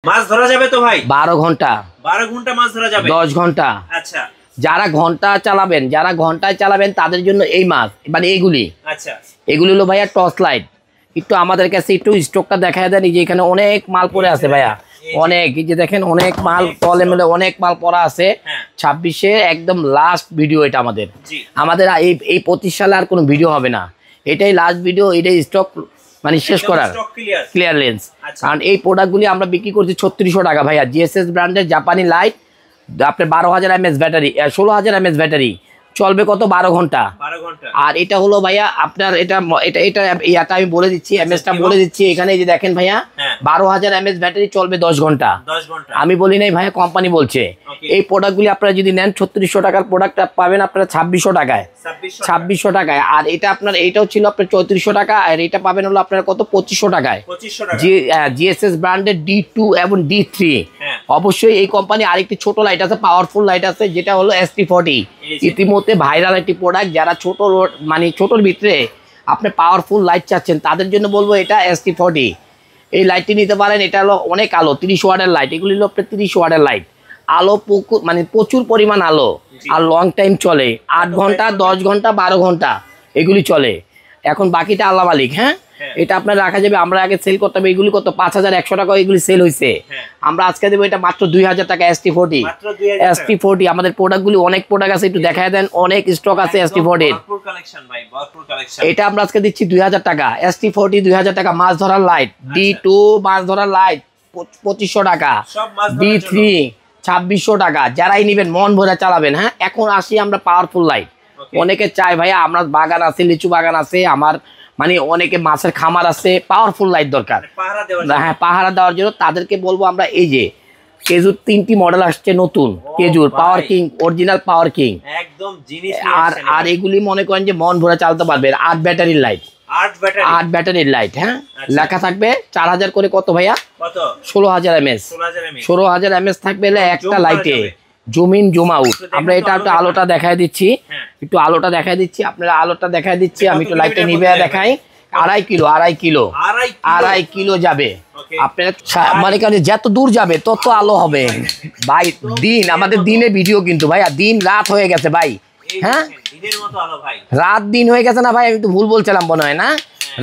মাছ ধরা যাবে তো ভাই? 12 ঘন্টা। 12 ঘন্টা মাছ ধরা যাবে? 10 ঘন্টা। আচ্ছা, যারা ঘন্টায় চালাবেন তাদের জন্য এই মাছ, মানে এইগুলি। আচ্ছা, এগুলি হলো ভাইয়া টর্চ লাইট। একটু আমাদের কাছে একটু স্টকটা দেখায় দেন। এই যে এখানে অনেক মাল পড়ে আছে ভাইয়া, অনেক। এই যে দেখেন অনেক মাল, তলে মেলে অনেক মাল পড়া আছে। 26-এ একদম লাস্ট ভিডিও এটা আমাদের। এই 25 সালে আর কোনো ভিডিও হবে না, এটাই লাস্ট ভিডিও। এটাই স্টক মানে শেষ করার ক্লিয়ারেন্স। কারণ এই প্রোডাক্টগুলি আমরা বিক্রি করছি 3600 টাকা ভাইয়া। জিএসএস ব্র্যান্ডের জাপানি লাইট, আপনার 12,000 mAh ব্যাটারি, 16,000 mAh ব্যাটারি, চলবে কত? 12 ঘন্টা। আর এটা হলো ভাইয়া আপনার এটা আমি বলে দিচ্ছি, এমএসটা বলে দিচ্ছি এখানে। যে দেখেন ভাইয়া 12,000 mAh ব্যাটারি, চলবে 10 ঘন্টা। আমি বলি নাই ভাইয়া, কোম্পানি বলছে। এই প্রোডাক্টগুলি আপনারা যদি নেন 3600 টাকার প্রোডাক্ট পাবেন আপনারা 2600 টাকায়। 2600 টাকায়। আর এটা আপনার এইটাও ছিল আপনার 3400 টাকা, আর এটা পাবেন হলো আপনার কত? 2500 টাকায়। জিএসএস ব্র্যান্ডের D2 এবং D3। অবশ্যই এই কোম্পানি আরেকটি ছোট লাইট আছে, পাওয়ারফুল লাইট আছে, যেটা হলো ST40। ইতিমধ্যে ভাইরাল একটি প্রোডাক্ট। যারা ছোট মানে ছোটোর ভিতরে আপনি পাওয়ারফুল লাইট চাচ্ছেন তাদের জন্য বলবো এটা ST40। এই লাইটটি নিতে পারেন। এটা হলো অনেক আলো, 30 ওয়াটের লাইট। এগুলি হলো আপনার 30 ওয়াটের লাইট। আলো মানে প্রচুর পরিমাণ আলো, আর লং টাইম চলে। 8 ঘন্টা, 10 ঘন্টা, 12 ঘন্টা এগুলি চলে। এখন বাকিটা আল্লাহ মালিক। হ্যাঁ, এটা আপনার রাখা যাবে। আমরা আগে সেল করতে হবে এগুলি কত? 5100 টাকা এগুলি সেল হয়েছে। আমরা আজকে দেবো এটা মাত্র 2000 টাকা। ST40 আমাদের প্রোডাক্টগুলি অনেক প্রোডাক্ট আছে, একটু দেখায় দেন। অনেক স্টক আছে ST40। এটা আমরা আজকে দিচ্ছি 2000 টাকা। ST40 2000 টাকা। মাছ ধরার লাইট D2, মাছ ধরার লাইট 2500 টাকা। D3 2600 টাকা। যারাই নেবেন মন ভরে চালাবেন। হ্যাঁ, এখন আসি আমরা পাওয়ারফুল লাইট। অনেকে চায় ভাইয়া, আমার বাগান আছে, লিচু বাগান আছে, আমার মানে অনেকে মাছের খামার আছে, পাওয়ারফুল লাইট দরকার। হ্যাঁ, পাহারা দেওয়ার জন্য তাদেরকে বলবো আমরা এই যে কেজুর 3টি মডেল আসছে নতুন। কেজুর পাওয়ার কিং, অরিজিনাল পাওয়ার কিং একদম জিনিস। আর এগুলি মনে করেন যে মন ভরে চালাতে পারবেন। 8 ব্যাটারির লাইট, 8 ব্যাটারির লাইট। হ্যাঁ, লেখা থাকবে 4000 করে। কত ভাইয়া? 16,000 mAh। 16,000 mAh থাকবে একটা লাইটে। জুমিন জুম আউট। আমরা এটা একটু আলোটা দেখায় দিচ্ছি, একটু আলোটা দেখায় দিচ্ছি, আপনারা আলোটা দেখায় দিচ্ছি। আমি একটু লাইটটা নিবে দেখাই। 2.5 কিলো যাবে আপনার। মানে যত দূর যাবে তত আলো হবে ভাই। দিন আমাদের দিনে ভিডিও কিন্তু ভাইয়া, দিন রাত হয়ে গেছে ভাই। হ্যাঁ, রাত দিন হয়ে গেছে না ভাই? আমি তো ভুল বলছিলাম মনে হয় না?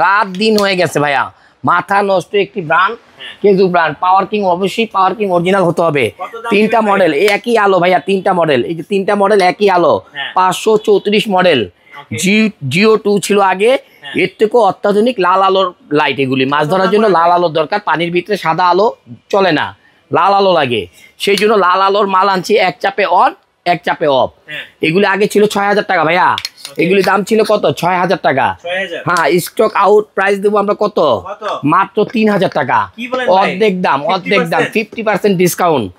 রাত দিন হয়ে গেছে ভাইয়া। মাথা নষ্ট একটি ব্র্যান্ড, কেজু ব্র্যান্ড। পাওয়ার কিং, অবশ্যই পাওয়ার কিং অরিজিনাল হতে হবে। 3টা মডেল, একই আলো ভাইয়া। 3টা মডেল, এই যে 3টা মডেল একই আলো। 534 মডেল। Geo2 ছিল আগে। এর থেকেও অত্যাধুনিক লাল আলোর লাইট এগুলি। মাছ ধরার জন্য লাল আলোর দরকার। পানির ভিতরে সাদা আলো চলে না, লাল আলো লাগে। সেই জন্য লাল আলোর মাল আনছি। এক চাপে অন, এক চাপে অফ। এগুলি আগে ছিল 6000 টাকা ভাইয়া। এগুলি দাম ছিল কত? 6000 টাকা। হ্যাঁ, স্টক আউট প্রাইস দেবো আমরা কত? মাত্র 3000 টাকা। অর্ধেক দাম, 50% ডিসকাউন্ট।